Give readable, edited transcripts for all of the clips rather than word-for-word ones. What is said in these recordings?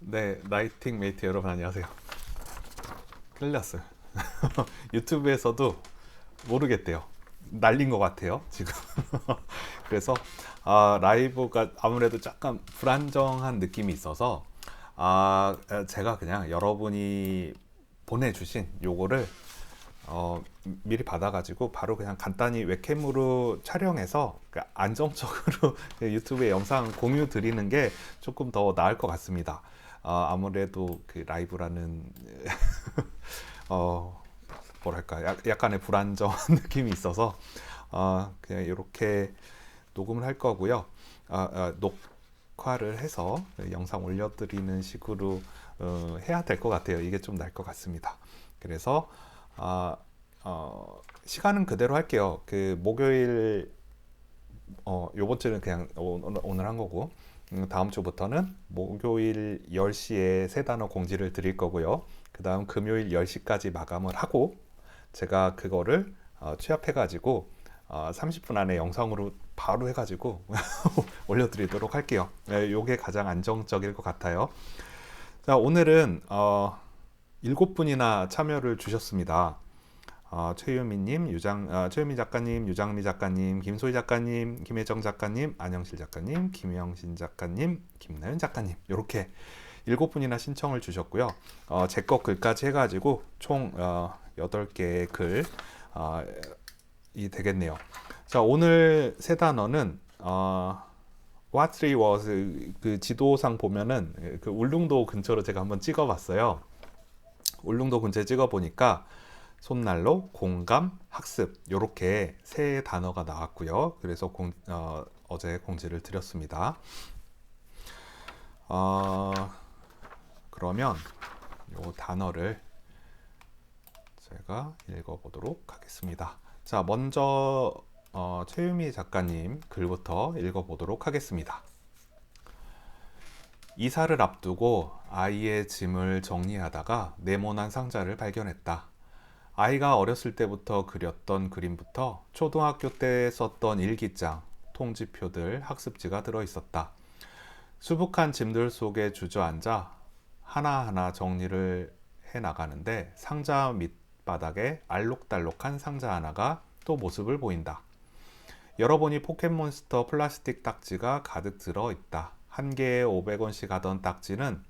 네, 나이팅 메이트 여러분 안녕하세요. 큰일 났어요. 유튜브에서도 모르겠대요. 날린 것 같아요, 지금. 그래서 라이브가 아무래도 약간 불안정한 느낌이 있어서 제가 그냥 여러분이 보내주신 요거를 미리 받아가지고 바로 그냥 간단히 웹캠으로 촬영해서 안정적으로 유튜브에 영상 공유 드리는 게 조금 더 나을 것 같습니다. 아무래도 그 라이브라는 어, 뭐랄까 약간의 불안정한 느낌이 있어서 그냥 이렇게 녹음을 할 거고요. 녹화를 해서 영상 올려드리는 식으로 해야 될 것 같아요. 이게 좀 나을 것 같습니다. 그래서 아, 시간은 그대로 할게요. 그 목요일 요번 주는 그냥 오늘 한 거고 다음 주부터는 목요일 10시에 세 단어 공지를 드릴 거고요. 그 다음 금요일 10시까지 마감을 하고 제가 그거를 취합해가지고 30분 안에 영상으로 바로 해가지고 올려드리도록 할게요. 네, 요게 가장 안정적일 것 같아요. 자, 오늘은 7분이나 참여를 주셨습니다. 최유미님, 최유미 작가님, 유장미 작가님, 김소희 작가님, 김혜정 작가님, 안영실 작가님, 김영신 작가님, 김나연 작가님 이렇게 7분이나 신청을 주셨고요. 제 거 글까지 해가지고 총 8개의 글이 되겠네요. 자, 오늘 세 단어는 What Three Was 그 지도상 보면은 그 울릉도 근처로 제가 한번 찍어봤어요. 울릉도 근처에 찍어보니까 손난로, 공감, 학습 이렇게 세 단어가 나왔고요. 그래서 어제 공지를 드렸습니다. 어, 그러면 이 단어를 제가 읽어보도록 하겠습니다. 자, 먼저 최유미 작가님 글부터 읽어보도록 하겠습니다. 이사를 앞두고 아이의 짐을 정리하다가 네모난 상자를 발견했다. 아이가 어렸을 때부터 그렸던 그림부터 초등학교 때 썼던 일기장, 통지표들, 학습지가 들어있었다. 수북한 짐들 속에 주저앉아 하나하나 정리를 해 나가는데 상자 밑바닥에 알록달록한 상자 하나가 또 모습을 보인다. 열어보니 포켓몬스터 플라스틱 딱지가 가득 들어있다. 한 개에 500원씩 하던 딱지는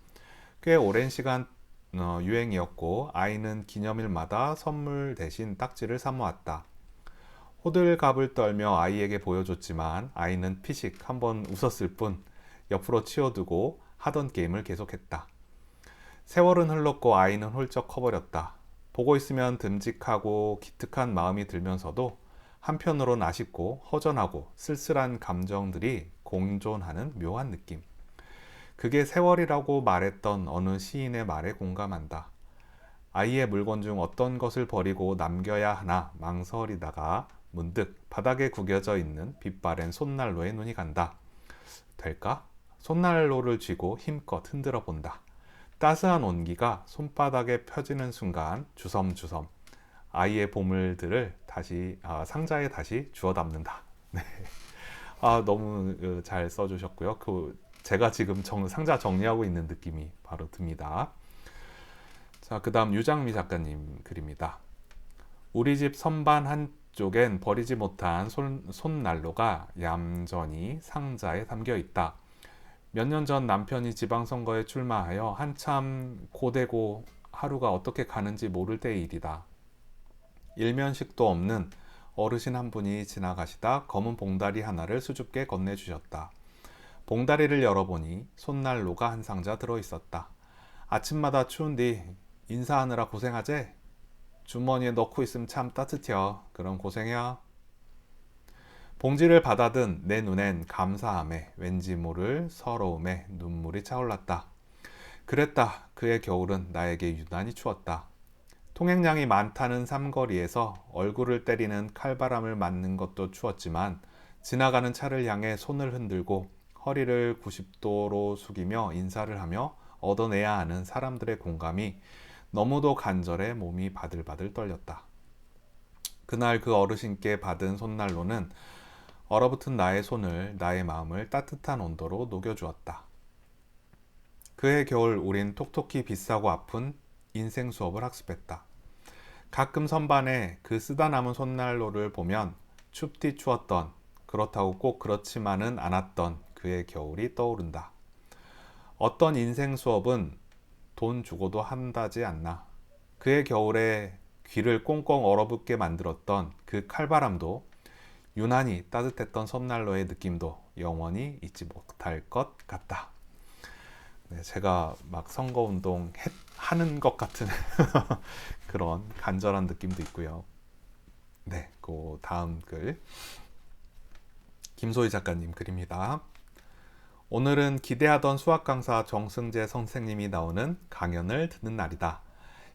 꽤 오랜 시간 유행이었고 아이는 기념일마다 선물 대신 딱지를 사 모았다. 호들갑을 떨며 아이에게 보여줬지만 아이는 피식 한번 웃었을 뿐 옆으로 치워두고 하던 게임을 계속했다. 세월은 흘렀고 아이는 훌쩍 커버렸다. 보고 있으면 듬직하고 기특한 마음이 들면서도 한편으론 아쉽고 허전하고 쓸쓸한 감정들이 공존하는 묘한 느낌. 그게 세월이라고 말했던 어느 시인의 말에 공감한다. 아이의 물건 중 어떤 것을 버리고 남겨야 하나 망설이다가 문득 바닥에 구겨져 있는 빛바랜 손난로에 눈이 간다. 될까? 손난로를 쥐고 힘껏 흔들어 본다. 따스한 온기가 손바닥에 펴지는 순간 주섬주섬 아이의 보물들을 다시 상자에 다시 주워 담는다. 네. 너무 잘 써주셨고요. 제가 지금 상자 정리하고 있는 느낌이 바로 듭니다. 자, 그 다음 유장미 작가님 글입니다. 우리 집 선반 한쪽엔 버리지 못한 손난로가 얌전히 상자에 담겨 있다. 몇 년 전 남편이 지방선거에 출마하여 한참 고되고 하루가 어떻게 가는지 모를 때의 일이다. 일면식도 없는 어르신 한 분이 지나가시다 검은 봉다리 하나를 수줍게 건네주셨다. 봉다리를 열어보니 손난로가 한 상자 들어있었다. 아침마다 추운디 인사하느라 고생하제? 주머니에 넣고 있으면 참 따뜻해요. 그럼 고생해요. 봉지를 받아든 내 눈엔 감사함에 왠지 모를 서러움에 눈물이 차올랐다. 그랬다. 그의 겨울은 나에게 유난히 추웠다. 통행량이 많다는 삼거리에서 얼굴을 때리는 칼바람을 맞는 것도 추웠지만 지나가는 차를 향해 손을 흔들고 허리를 90도로 숙이며 인사를 하며 얻어내야 하는 사람들의 공감이 너무도 간절해 몸이 바들바들 떨렸다. 그날 그 어르신께 받은 손난로는 얼어붙은 나의 손을, 나의 마음을 따뜻한 온도로 녹여주었다. 그해 겨울 우린 톡톡히 비싸고 아픈 인생 수업을 학습했다. 가끔 선반에 그 쓰다 남은 손난로를 보면 춥디 추웠던, 그렇다고 꼭 그렇지만은 않았던 그의 겨울이 떠오른다. 어떤 인생 수업은 돈 주고도 한다지 않나. 그의 겨울에 귀를 꽁꽁 얼어붙게 만들었던 그 칼바람도, 유난히 따뜻했던 섬난로의 느낌도 영원히 잊지 못할 것 같다. 네, 제가 막 선거운동 하는 것 같은 그런 간절한 느낌도 있고요. 네, 그 다음 글 김소희 작가님 글입니다. 오늘은 기대하던 수학 강사 정승재 선생님이 나오는 강연을 듣는 날이다.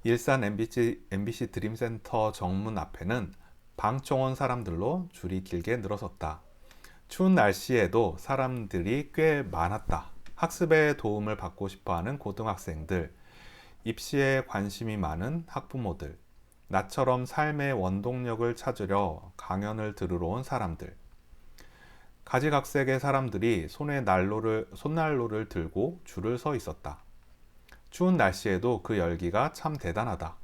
일산 MBC 드림센터 정문 앞에는 방청원 사람들로 줄이 길게 늘어섰다. 추운 날씨에도 사람들이 꽤 많았다. 학습에 도움을 받고 싶어하는 고등학생들, 입시에 관심이 많은 학부모들, 나처럼 삶의 원동력을 찾으려 강연을 들으러 온 사람들. 가지각색의 사람들이 손에 손난로를 들고 줄을 서 있었다. 추운 날씨에도 그 열기가 참 대단하다.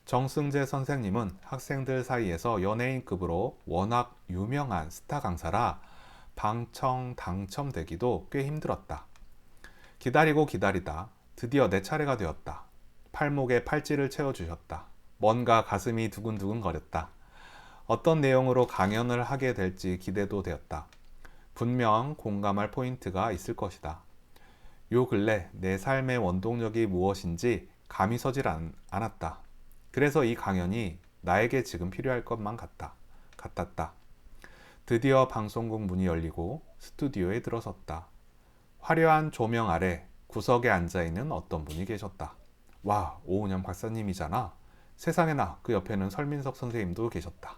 정승재 선생님은 학생들 사이에서 연예인급으로 워낙 유명한 스타 강사라 방청 당첨되기도 꽤 힘들었다. 기다리고 기다리다 드디어 내 차례가 되었다. 팔목에 팔찌를 채워주셨다. 뭔가 가슴이 두근두근 거렸다. 어떤 내용으로 강연을 하게 될지 기대도 되었다. 분명 공감할 포인트가 있을 것이다. 요 근래 내 삶의 원동력이 무엇인지 감이 서질 않았다. 그래서 이 강연이 나에게 지금 필요할 것만 같았다. 드디어 방송국 문이 열리고 스튜디오에 들어섰다. 화려한 조명 아래 구석에 앉아있는 어떤 분이 계셨다. 와, 오은영 박사님이잖아. 세상에나 그 옆에는 설민석 선생님도 계셨다.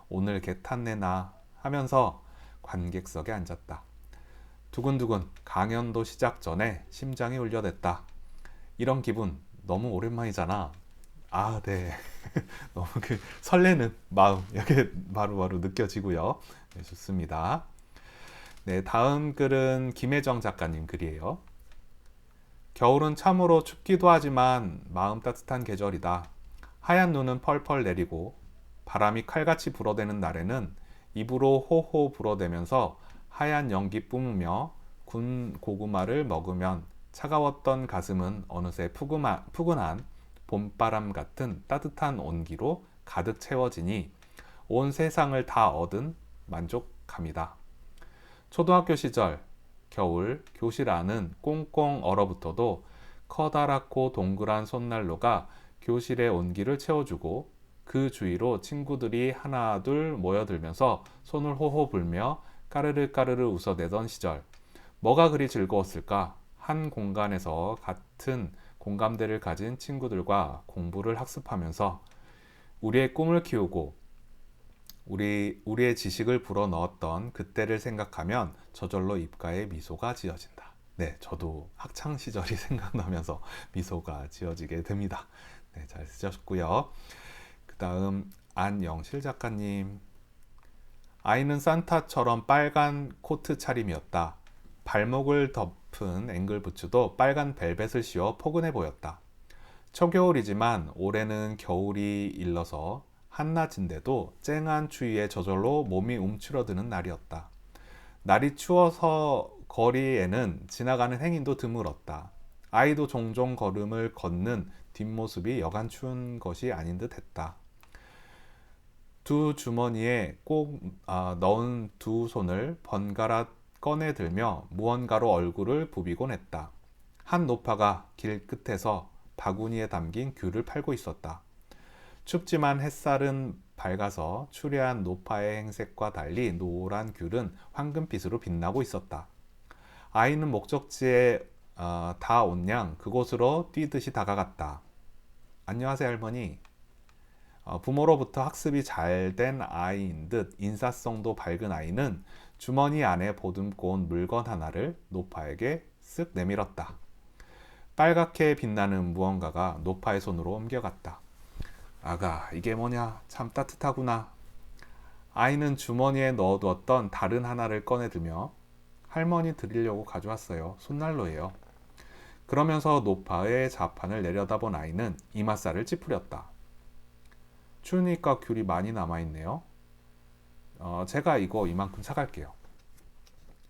오늘 개 탔네나 하면서 관객석에 앉았다. 두근두근 강연도 시작 전에 심장이 울려댔다. 이런 기분 너무 오랜만이잖아. 아, 네. 너무 그 설레는 마음 이렇게 바로바로 느껴지고요. 네, 좋습니다. 네, 다음 글은 김혜정 작가님 글이에요. 겨울은 참으로 춥기도 하지만 마음 따뜻한 계절이다. 하얀 눈은 펄펄 내리고 바람이 칼같이 불어대는 날에는 입으로 호호 불어대면서 하얀 연기 뿜으며 군 고구마를 먹으면 차가웠던 가슴은 어느새 푸근한 봄바람 같은 따뜻한 온기로 가득 채워지니 온 세상을 다 얻은 만족감이다. 초등학교 시절 겨울 교실 안은 꽁꽁 얼어붙어도 커다랗고 동그란 손난로가 교실의 온기를 채워주고 그 주위로 친구들이 하나둘 모여들면서 손을 호호 불며 까르르 까르르 웃어대던 시절. 뭐가 그리 즐거웠을까? 한 공간에서 같은 공감대를 가진 친구들과 공부를 학습하면서 우리의 꿈을 키우고 우리의 지식을 불어넣었던 그때를 생각하면 저절로 입가에 미소가 지어진다. 네, 저도 학창 시절이 생각나면서 미소가 지어지게 됩니다. 네, 잘 쓰셨고요. 그 다음 안영실 작가님. 아이는 산타처럼 빨간 코트 차림이었다. 발목을 덮은 앵글 부츠도 빨간 벨벳을 씌워 포근해 보였다. 초겨울이지만 올해는 겨울이 일러서 한낮인데도 쨍한 추위에 저절로 몸이 움츠러드는 날이었다. 날이 추워서 거리에는 지나가는 행인도 드물었다. 아이도 종종 걸음을 걷는 뒷모습이 여간 추운 것이 아닌 듯 했다. 두 주머니에 꼭 넣은 두 손을 번갈아 꺼내들며 무언가로 얼굴을 부비곤 했다. 한 노파가 길 끝에서 바구니에 담긴 귤을 팔고 있었다. 춥지만 햇살은 밝아서 추레한 노파의 행색과 달리 노란 귤은 황금빛으로 빛나고 있었다. 아이는 목적지에 다 온 양 그곳으로 뛰듯이 다가갔다. 안녕하세요 할머니. 부모로부터 학습이 잘 된 아이인 듯 인사성도 밝은 아이는 주머니 안에 보듬고 온 물건 하나를 노파에게 쓱 내밀었다. 빨갛게 빛나는 무언가가 노파의 손으로 옮겨갔다. 아가, 이게 뭐냐? 참 따뜻하구나. 아이는 주머니에 넣어두었던 다른 하나를 꺼내들며 할머니 드리려고 가져왔어요. 손난로예요. 그러면서 노파의 자판을 내려다본 아이는 이맛살을 찌푸렸다. 추우니까 귤이 많이 남아있네요. 제가 이거 이만큼 사갈게요.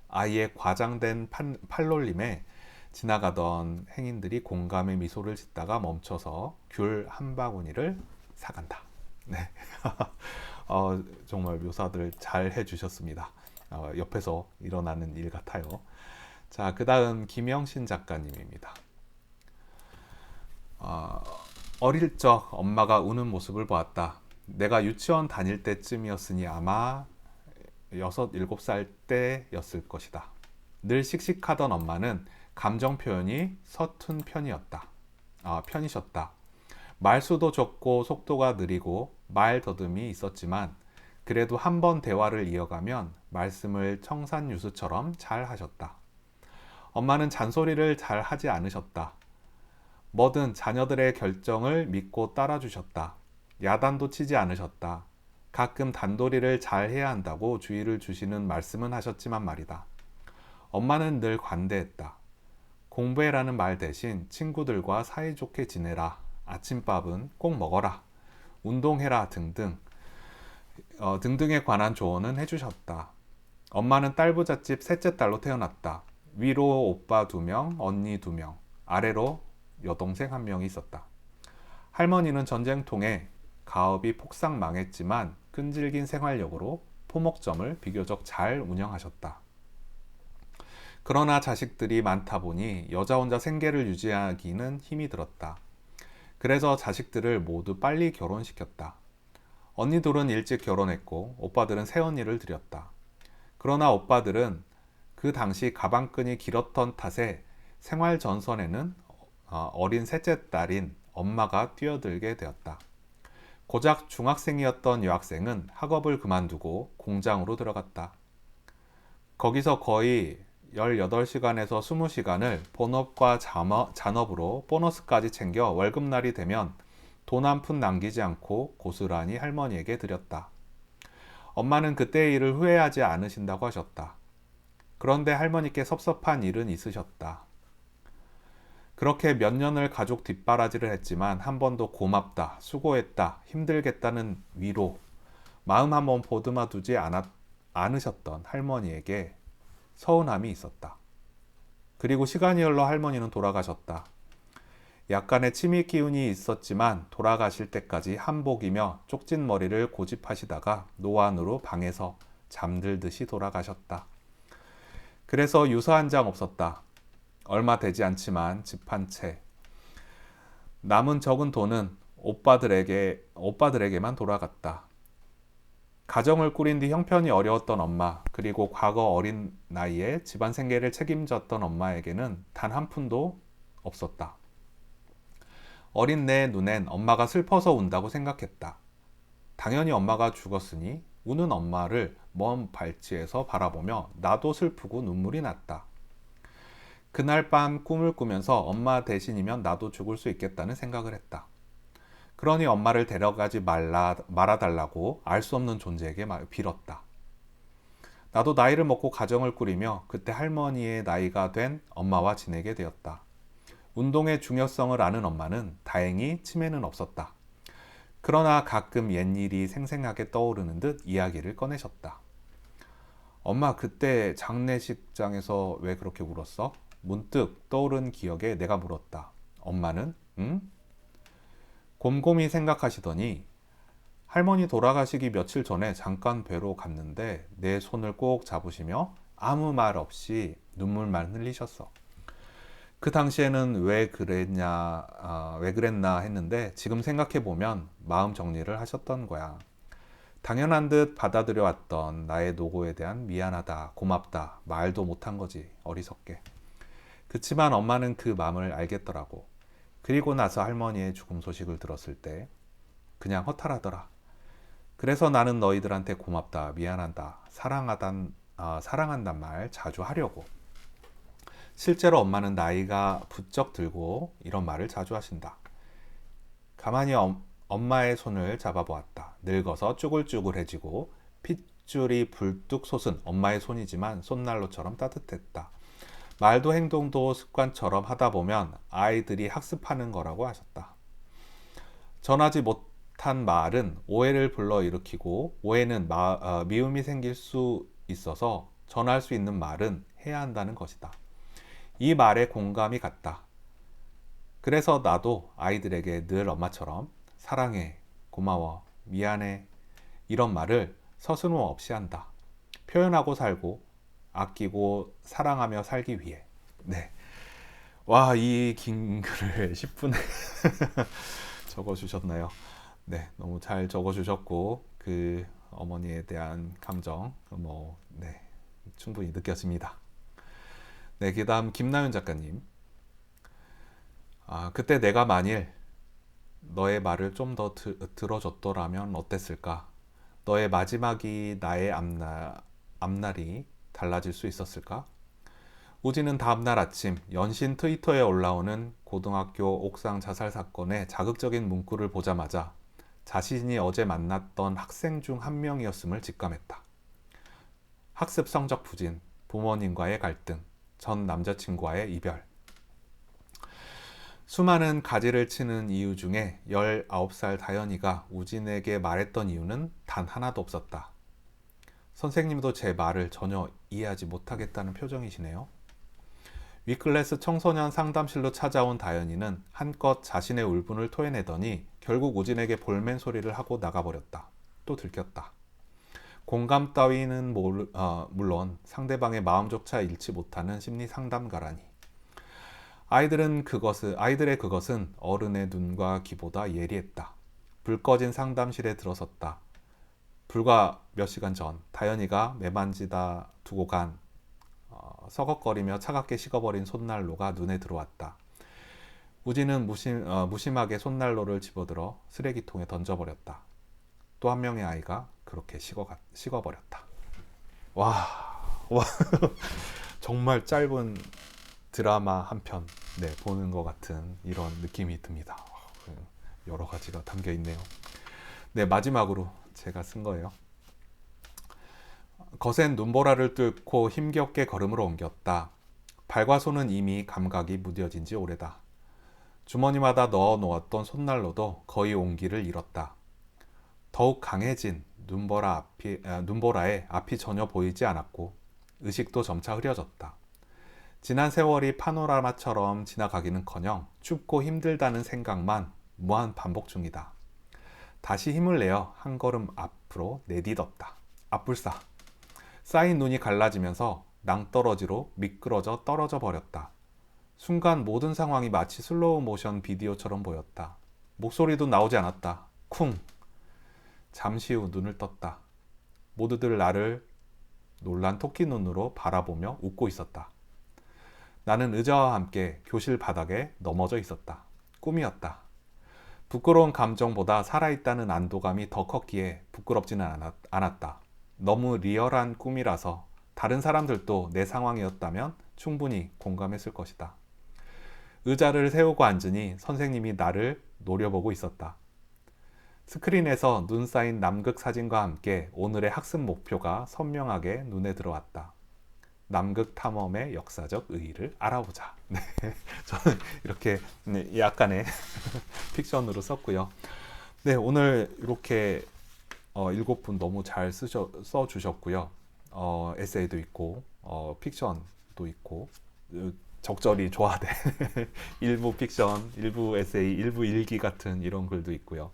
아이의 과장된 팔놀림에 지나가던 행인들이 공감의 미소를 짓다가 멈춰서 귤 한 바구니를 사간다. 네. 정말 묘사들 잘 해주셨습니다. 옆에서 일어나는 일 같아요. 자, 그 다음 김영신 작가님입니다. 어릴 적 엄마가 우는 모습을 보았다. 내가 유치원 다닐 때쯤이었으니 아마 6, 7살 때였을 것이다. 늘 씩씩하던 엄마는 감정 표현이 서툰 편이셨다. 말수도 적고 속도가 느리고 말 더듬이 있었지만 그래도 한 번 대화를 이어가면 말씀을 청산유수처럼 잘 하셨다. 엄마는 잔소리를 잘 하지 않으셨다. 뭐든 자녀들의 결정을 믿고 따라주셨다. 야단도 치지 않으셨다. 가끔 단도리를 잘 해야 한다고 주의를 주시는 말씀은 하셨지만 말이다. 엄마는 늘 관대했다. 공부해라는 말 대신 친구들과 사이좋게 지내라. 아침밥은 꼭 먹어라. 운동해라 등등에 관한 조언은 해주셨다. 엄마는 딸부잣집 셋째 딸로 태어났다. 위로 오빠 2명, 언니 2명, 아래로 여동생 1명이 있었다. 할머니는 전쟁통에 가업이 폭삭 망했지만 끈질긴 생활력으로 포목점을 비교적 잘 운영하셨다. 그러나 자식들이 많다 보니 여자 혼자 생계를 유지하기는 힘이 들었다. 그래서 자식들을 모두 빨리 결혼시켰다. 언니들은 일찍 결혼했고 오빠들은 새언니를 들였다. 그러나 오빠들은 그 당시 가방끈이 길었던 탓에 생활 전선에는 어린 셋째 딸인 엄마가 뛰어들게 되었다. 고작 중학생이었던 여학생은 학업을 그만두고 공장으로 들어갔다. 거기서 거의 18시간에서 20시간을 본업과 잔업으로 보너스까지 챙겨 월급날이 되면 돈 한 푼 남기지 않고 고스란히 할머니에게 드렸다. 엄마는 그때의 일을 후회하지 않으신다고 하셨다. 그런데 할머니께 섭섭한 일은 있으셨다. 그렇게 몇 년을 가족 뒷바라지를 했지만 한 번도 고맙다, 수고했다, 힘들겠다는 위로, 마음 한번 보듬어 두지 않으셨던 할머니에게 서운함이 있었다. 그리고 시간이 흘러 할머니는 돌아가셨다. 약간의 치매 기운이 있었지만 돌아가실 때까지 한복이며 쪽진 머리를 고집하시다가 노안으로 방에서 잠들듯이 돌아가셨다. 그래서 유서 한 장 없었다. 얼마 되지 않지만 집 한 채. 남은 적은 돈은 오빠들에게만 돌아갔다. 가정을 꾸린 뒤 형편이 어려웠던 엄마, 그리고 과거 어린 나이에 집안 생계를 책임졌던 엄마에게는 단 한 푼도 없었다. 어린 내 눈엔 엄마가 슬퍼서 운다고 생각했다. 당연히 엄마가 죽었으니 우는 엄마를 먼 발치에서 바라보며 나도 슬프고 눈물이 났다. 그날 밤 꿈을 꾸면서 엄마 대신이면 나도 죽을 수 있겠다는 생각을 했다. 그러니 엄마를 데려가지 말아달라고 알 수 없는 존재에게 빌었다. 나도 나이를 먹고 가정을 꾸리며 그때 할머니의 나이가 된 엄마와 지내게 되었다. 운동의 중요성을 아는 엄마는 다행히 치매는 없었다. 그러나 가끔 옛일이 생생하게 떠오르는 듯 이야기를 꺼내셨다. 엄마 그때 장례식장에서 왜 그렇게 울었어? 문득 떠오른 기억에 내가 물었다. 엄마는 응? 곰곰이 생각하시더니 할머니 돌아가시기 며칠 전에 잠깐 뵈러 갔는데 내 손을 꼭 잡으시며 아무 말 없이 눈물만 흘리셨어. 그 당시에는 왜 그랬나 했는데 지금 생각해보면 마음 정리를 하셨던 거야. 당연한 듯 받아들여 왔던 나의 노고에 대한 미안하다, 고맙다, 말도 못한 거지, 어리석게. 그치만 엄마는 그 마음을 알겠더라고. 그리고 나서 할머니의 죽음 소식을 들었을 때 그냥 허탈하더라. 그래서 나는 너희들한테 고맙다, 미안하다, 사랑한단 말 자주 하려고. 실제로 엄마는 나이가 부쩍 들고 이런 말을 자주 하신다. 가만히 엄마의 손을 잡아보았다. 늙어서 쭈글쭈글해지고 핏줄이 불뚝 솟은 엄마의 손이지만 손난로처럼 따뜻했다. 말도 행동도 습관처럼 하다 보면 아이들이 학습하는 거라고 하셨다. 전하지 못한 말은 오해를 불러일으키고 오해는 미움이 생길 수 있어서 전할 수 있는 말은 해야 한다는 것이다. 이 말에 공감이 갔다. 그래서 나도 아이들에게 늘 엄마처럼 사랑해, 고마워, 미안해 이런 말을 서슴없이 한다. 표현하고 살고 아끼고 사랑하며 살기 위해. 네. 와, 이 긴 글을 10분에 적어 주셨나요? 네, 너무 잘 적어 주셨고 그 어머니에 대한 감정 네, 충분히 느껴집니다. 네, 그다음 김나윤 작가님. 그때 내가 만일 너의 말을 좀 더 들어줬더라면 어땠을까? 너의 마지막이 나의 앞날이 달라질 수 있었을까? 우지는 다음날 아침 연신 트위터에 올라오는 고등학교 옥상 자살 사건의 자극적인 문구를 보자마자 자신이 어제 만났던 학생 중 한 명이었음을 직감했다. 학습 성적 부진, 부모님과의 갈등, 전 남자친구와의 이별. 수많은 가지를 치는 이유 중에 19살 다현이가 우진에게 말했던 이유는 단 하나도 없었다. 선생님도 제 말을 전혀 이해하지 못하겠다는 표정이시네요. 위클래스 청소년 상담실로 찾아온 다현이는 한껏 자신의 울분을 토해내더니 결국 우진에게 볼멘 소리를 하고 나가버렸다. 또 들켰다. 공감 따위는 물론 상대방의 마음조차 잃지 못하는 심리 상담가라니. 아이들의 그것은 어른의 눈과 귀보다 예리했다. 불 꺼진 상담실에 들어섰다. 불과 몇 시간 전 다현이가 매만지다 두고 간 서걱거리며 차갑게 식어버린 손난로가 눈에 들어왔다. 우진은 무심하게 손난로를 집어들어 쓰레기통에 던져버렸다. 또 한 명의 아이가 그렇게 식어버렸다. 와, 와 정말 짧은 드라마 한 편 보는 것 같은 이런 느낌이 듭니다. 여러 가지가 담겨 있네요. 네, 마지막으로 제가 쓴 거예요. 거센 눈보라를 뚫고 힘겹게 걸음으로 옮겼다. 발과 손은 이미 감각이 무뎌진 지 오래다. 주머니마다 넣어 놓았던 손난로도 거의 온기를 잃었다. 더욱 강해진 눈보라에 앞이 전혀 보이지 않았고 의식도 점차 흐려졌다. 지난 세월이 파노라마처럼 지나가기는커녕 춥고 힘들다는 생각만 무한 반복 중이다. 다시 힘을 내어 한 걸음 앞으로 내딛었다. 앞불싸. 쌓인 눈이 갈라지면서 낭떠러지로 미끄러져 떨어져 버렸다. 순간 모든 상황이 마치 슬로우 모션 비디오처럼 보였다. 목소리도 나오지 않았다. 쿵. 잠시 후 눈을 떴다. 모두들 나를 놀란 토끼 눈으로 바라보며 웃고 있었다. 나는 의자와 함께 교실 바닥에 넘어져 있었다. 꿈이었다. 부끄러운 감정보다 살아있다는 안도감이 더 컸기에 부끄럽지는 않았다. 너무 리얼한 꿈이라서 다른 사람들도 내 상황이었다면 충분히 공감했을 것이다. 의자를 세우고 앉으니 선생님이 나를 노려보고 있었다. 스크린에서 눈 쌓인 남극 사진과 함께 오늘의 학습 목표가 선명하게 눈에 들어왔다. 남극 탐험의 역사적 의의를 알아보자. 네, 저는 이렇게 약간의 픽션으로 썼고요. 네, 오늘 이렇게 7분 너무 잘 써주셨고요. 에세이도 있고 픽션도 있고 적절히 조화된 일부 픽션, 일부 에세이, 일부 일기 같은 이런 글도 있고요.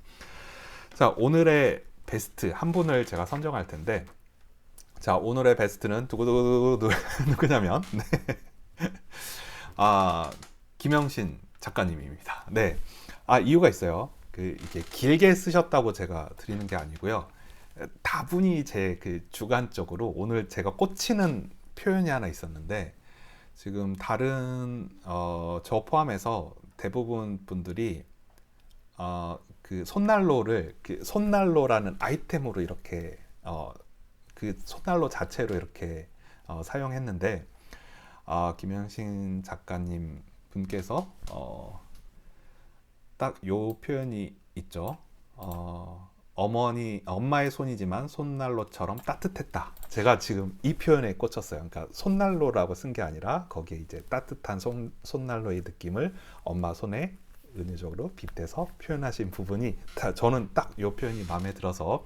자, 오늘의 베스트 한 분을 제가 선정할 텐데, 자, 오늘의 베스트는 누구냐면 김영신 작가님입니다. 네, 이유가 있어요. 이게 길게 쓰셨다고 제가 드리는 게 아니고요. 다분히 제 주관적으로 오늘 제가 꽂히는 표현이 하나 있었는데, 지금 다른 저 포함해서 대부분 분들이 손난로를 손난로라는 아이템으로 이렇게 손난로 자체로 이렇게 사용했는데, 김영신 작가님 분께서 딱 요 표현이 있죠. 엄마의 손이지만 손난로처럼 따뜻했다. 제가 지금 이 표현에 꽂혔어요. 그러니까 손난로라고 쓴 게 아니라 거기에 이제 따뜻한 손난로의 느낌을 엄마 손에 은유적으로 빗대서 표현하신 부분이 저는 딱 이 표현이 마음에 들어서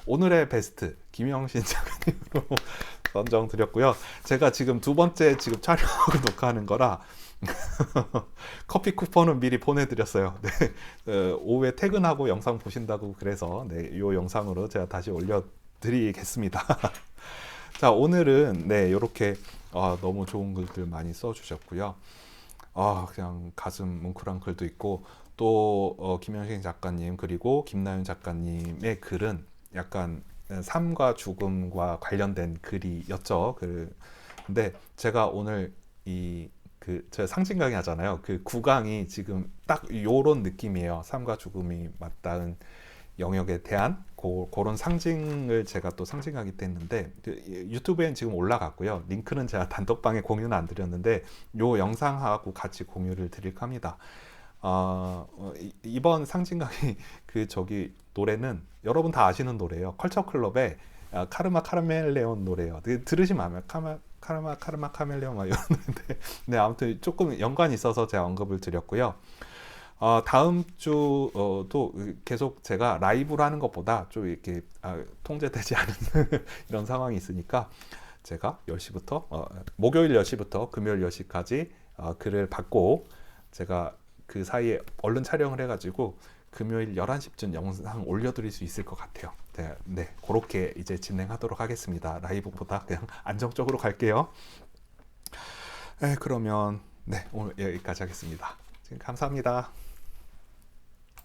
오늘의 베스트 김영신 작가님으로 선정 드렸고요. 제가 지금 두 번째 지금 촬영하고 녹화하는 거라 커피 쿠폰은 미리 보내드렸어요. 네, 오후에 퇴근하고 영상 보신다고 그래서 네, 이 영상으로 제가 다시 올려드리겠습니다. 자, 오늘은 네, 이렇게 너무 좋은 글들 많이 써주셨고요. 그냥 가슴 뭉클한 글도 있고 또 김영신 작가님 그리고 김나윤 작가님의 글은 약간 삶과 죽음과 관련된 글이었죠. 근데 제가 오늘 제가 상징 강의 하잖아요. 그 9강이 지금 딱 요런 느낌이에요. 삶과 죽음이 맞닿은 영역에 대한 그런 상징을 제가 또 상징 강의 때 했는데 유튜브엔 지금 올라갔고요. 링크는 제가 단톡방에 공유는 안 드렸는데 요 영상하고 같이 공유를 드릴까 합니다. 이번 상징 강의 노래는 여러분 다 아시는 노래예요. 컬처클럽의 카르마 카멜레온 노래예요. 들으시면 아면 카르마 카멜레온 막 이런 노래인데 네, 아무튼 조금 연관이 있어서 제가 언급을 드렸고요. 다음 주도 계속 제가 라이브로 하는 것보다 좀 이렇게 통제되지 않은 이런 상황이 있으니까 제가 10시부터 목요일 10시부터 금요일 10시까지 글을 받고 제가 그 사이에 얼른 촬영을 해가지고 금요일 11시쯤 영상 올려드릴 수 있을 것 같아요. 네, 그렇게 이제 진행하도록 하겠습니다. 라이브보다 그냥 안정적으로 갈게요. 네, 그러면 네, 오늘 여기까지 하겠습니다. 지금 감사합니다.